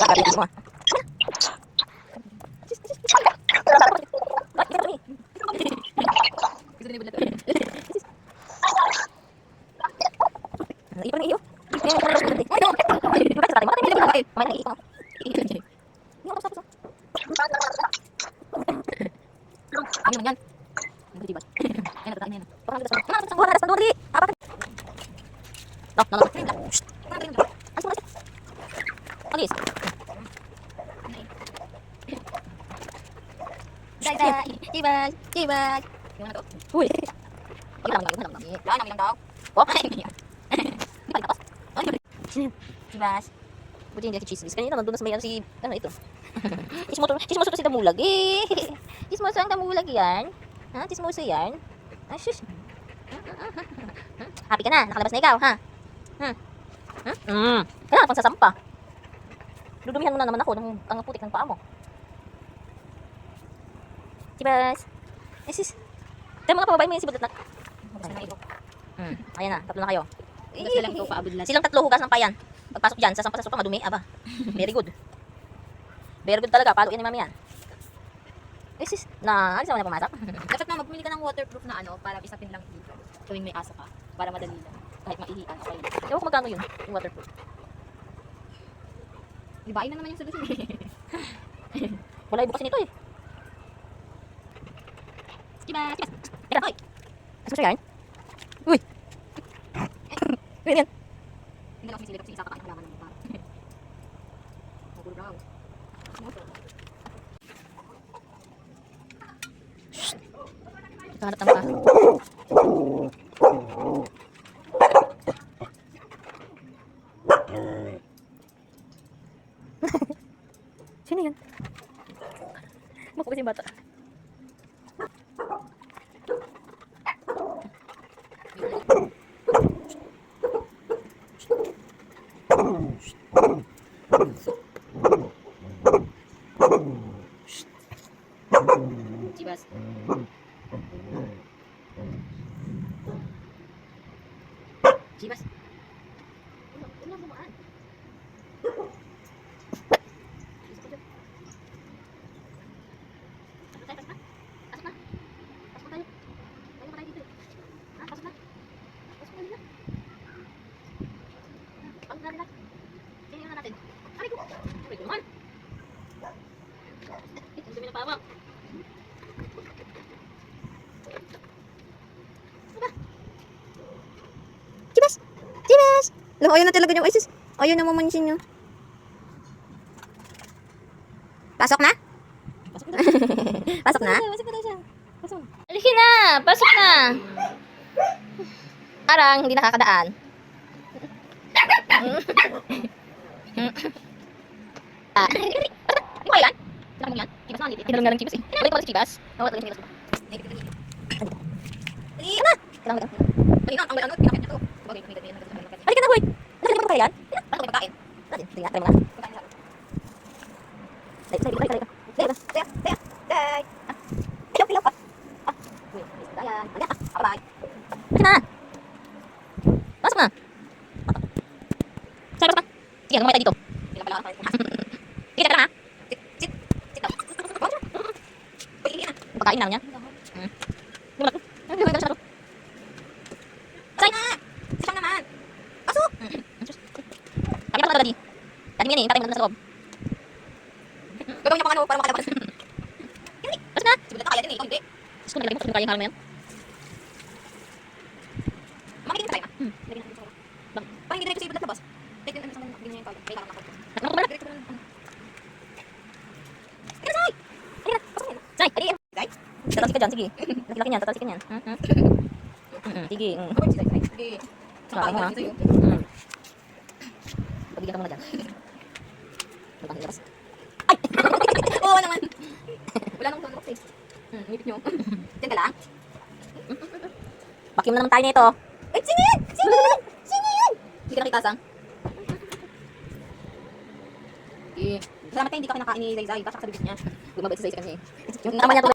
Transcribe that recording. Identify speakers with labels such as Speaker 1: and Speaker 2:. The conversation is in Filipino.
Speaker 1: Kakapitin mo. Ipan ng iyo. Ano man yan? Ano ba? Yan na yan. Parang kita sa. Ano sa buwan aras dali. Apa? No, no, no. Alis mo. Alis. Dai. Cibas. Yung ano to? Uy. Ilang lang. Yan ang ilang daw. Okay. Di pa tapos. Cibas. Buti hindi si Chismis. Kanina nandun na sa may ano si ano ito. Chismoso to si Damulag. Chismoso ang Damulag yan. Ha? Chismoso yan. Ah, shush. Happy ka na. Nakalabas na ikaw, ha? Kailangan pang sasampa. Dudumihan mo na naman ako ng ang putik ng paa mo. Cibas. Sis. Tayo mga pababayin mo yung si Budlat na. Ayan na. Tatlo na kayo.
Speaker 2: Hugas na lang ito, paabod lang.
Speaker 1: Silang tatlo hugas ng payan. Pagpasok dyan, sasampa sa sopa, madumi. Aba. Very good. Very good talaga. Paluin ni mami yan. Sis. Alis naman na pumasak.
Speaker 2: Dapat na magpumili ka ng waterproof na ano, para isapin lang dito. Tuwing may asa ka, para madali lang. Kahit maihian, okay.
Speaker 1: Ewan ko magkano yun, yung waterproof.
Speaker 2: Ibain na naman yung solusyon.
Speaker 1: Wala ibukasin ito eh.
Speaker 2: Cibas.
Speaker 1: Teka, hoy. Asa siya yan? Uy. Uy, yan.
Speaker 2: Hindi lang sisilit kasi isa kakain halaman ng mukha. Magulo raw.
Speaker 1: Kahanap ng mukha. Sino yan? Makuha si bata.
Speaker 2: Cibas. Cibas. Wala bumaan.
Speaker 1: Cibas! Loh, ayaw na talaga yung ISIS. Ayaw na mamansin nyo. Pasok na? Pasok na?
Speaker 2: Pasok na siya. Pasok.
Speaker 1: Alikin na! Pasok na! Arang, hindi nakakadaan. Hindi ko yan? Sinabi mo yan? Cibas na, tinalong nga lang Cibas eh. Ulit mo si Cibas. Nawala talaga yung Cibas. Dali ka na! Kailangan mo.
Speaker 2: Dali na, ang ano, pinakit niya to. Bagay, pinakit niya.
Speaker 1: Halika na, hoy! Halika na pagkain.
Speaker 2: Ano ko pagkain?
Speaker 1: Natin, sige nga, try mo nga.
Speaker 2: Pagkain lang.
Speaker 1: Halika. Ayaw pa.
Speaker 2: Uy, dayan. Bye.
Speaker 1: Halika na! Pasok na! Sige, pasok na! Sige, lumay tayo dito.
Speaker 2: Ilang pala ka.
Speaker 1: Sige, tara na!
Speaker 2: Sit down. Uy, hindi na.
Speaker 1: Pagkain lang niya. Hindi mo na. Hindi mo na.
Speaker 2: Say na! Sisang naman. Pasok!
Speaker 1: Kami na pala, Daddy. Daddy mo yan eh, tatay mo na sa loob.
Speaker 2: Gagawin niya pang ano, para makalabas.
Speaker 1: Pasok na!
Speaker 2: Siguro na kaya din eh, ikaw hindi.
Speaker 1: Gusto ko nilagay mo, gusto ko nilagay yung mo yan.
Speaker 2: Makinig na tayo, ma. Lagyan natin sa bang. Parang hindi diretso sa ibad labas. Take din ang bigyan niya yung kaya lang ako.
Speaker 1: Ano ko ba?
Speaker 2: Diretso na.
Speaker 1: Say, ali!
Speaker 2: Say?
Speaker 1: Tatalsik ka dyan, sige. Laki-laki niyan, tatalsik ka niyan. Sige.
Speaker 2: Sige.
Speaker 1: Baka mo, ha?
Speaker 2: Sa'yo.
Speaker 1: Pabigyan ka muna dyan. Magpang ilabas.
Speaker 2: Oo naman. Wala nang tunog eh. Ngipit nyo. Diyan ka lang.
Speaker 1: Vacuum na naman tayo nito.
Speaker 2: Ay, sino yan? Sino yan? Sino yan? Hindi ka nakita, Sang. Salamat kayo, hindi ka kinakain ni Zay Zay. Basta sa bibig niya. Gumabait si Zay sa kanya eh.
Speaker 1: Yung naman niya